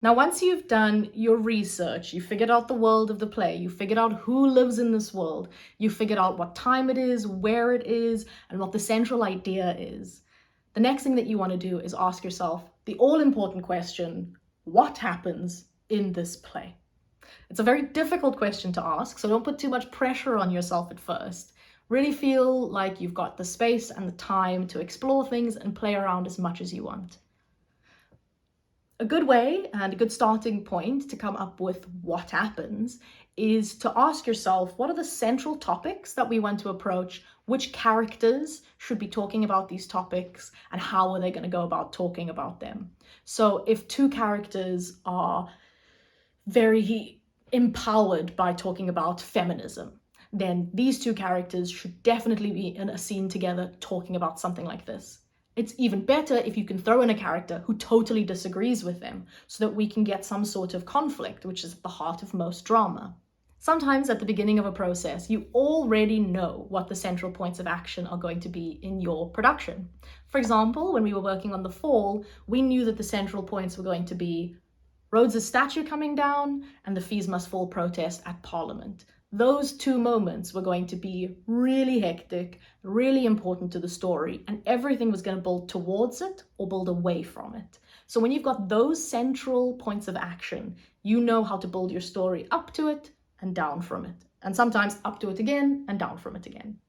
Now, once you've done your research, you figured out the world of the play, you figured out who lives in this world, you figured out what time it is, where it is, and what the central idea is, the next thing that you want to do is ask yourself the all-important question, what happens in this play? It's a very difficult question to ask, so don't put too much pressure on yourself at first. Really feel like you've got the space and the time to explore things and play around as much as you want. A good way and a good starting point to come up with what happens is to ask yourself, what are the central topics that we want to approach? Which characters should be talking about these topics, and how are they going to go about talking about them? So if two characters are very empowered by talking about feminism, then these two characters should definitely be in a scene together talking about something like this. It's even better if you can throw in a character who totally disagrees with them, so that we can get some sort of conflict, which is at the heart of most drama. Sometimes at the beginning of a process, you already know what the central points of action are going to be in your production. For example, when we were working on The Fall, we knew that the central points were going to be Rhodes' statue coming down and the Fees Must Fall protest at Parliament. Those two moments were going to be really hectic, really important to the story, and everything was going to build towards it or build away from it. So when you've got those central points of action, you know how to build your story up to it and down from it, and sometimes up to it again and down from it again.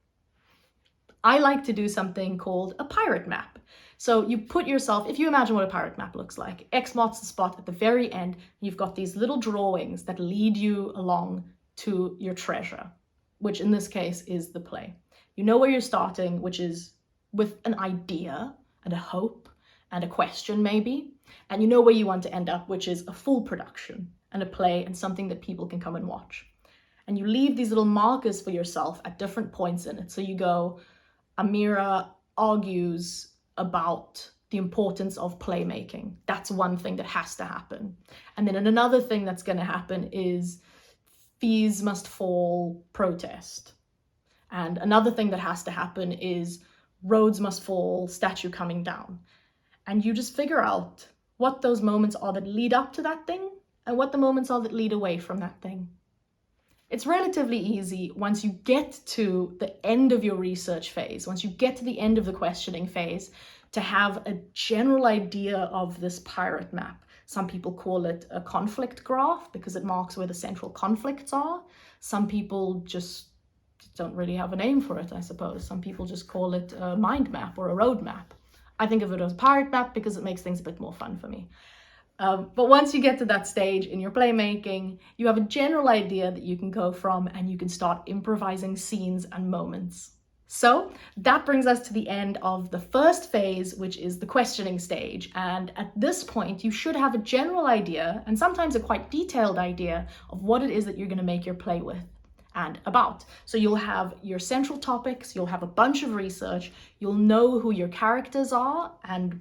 I like to do something called a pirate map. So you put yourself, if you imagine what a pirate map looks like, X marks the spot at the very end, you've got these little drawings that lead you along to your treasure, which in this case is the play. You know where you're starting, which is with an idea and a hope and a question maybe, and you know where you want to end up, which is a full production and a play and something that people can come and watch. And you leave these little markers for yourself at different points in it. So you go, Ameera argues about the importance of playmaking. That's one thing that has to happen. And then another thing that's going to happen is Fees Must Fall protest. And another thing that has to happen is Rhodes Must Fall statue coming down. And you just figure out what those moments are that lead up to that thing and what the moments are that lead away from that thing. It's relatively easy once you get to the end of your research phase, once you get to the end of the questioning phase, to have a general idea of this pirate map. Some people call it a conflict graph because it marks where the central conflicts are. Some people just don't really have a name for it, I suppose. Some people just call it a mind map or a road map. I think of it as a pirate map because it makes things a bit more fun for me. But once you get to that stage in your playmaking, you have a general idea that you can go from, and you can start improvising scenes and moments. So that brings us to the end of the first phase, which is the questioning stage. And at this point, you should have a general idea, and sometimes a quite detailed idea, of what it is that you're going to make your play with and about. So you'll have your central topics, you'll have a bunch of research, you'll know who your characters are and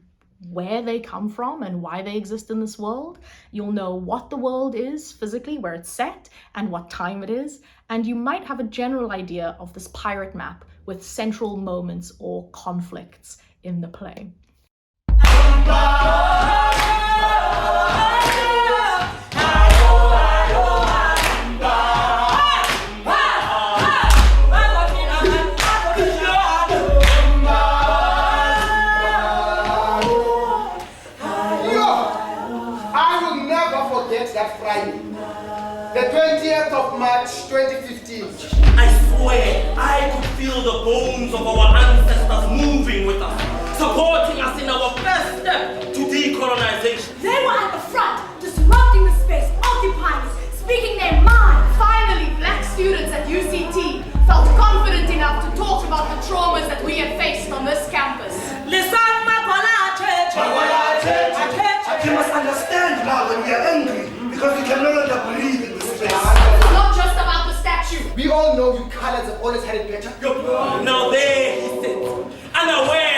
where they come from and why they exist in this world. You'll know what the world is physically, where it's set, and what time it is. And you might have a general idea of this pirate map with central moments or conflicts in the play. That Friday, the 20th of March 2015. I swear, I could feel the bones of our ancestors moving with us, supporting us in our first step to decolonization. They were at the front, disrupting the space, occupying it, speaking their mind. Finally, black students at UCT felt confident enough to talk about the traumas that we had faced on this campus. Listen, you must understand now when we are angry, because we can no longer breathe in this space. It's not just about the statue. We all know you colors have always had it better. Now there he sits, unaware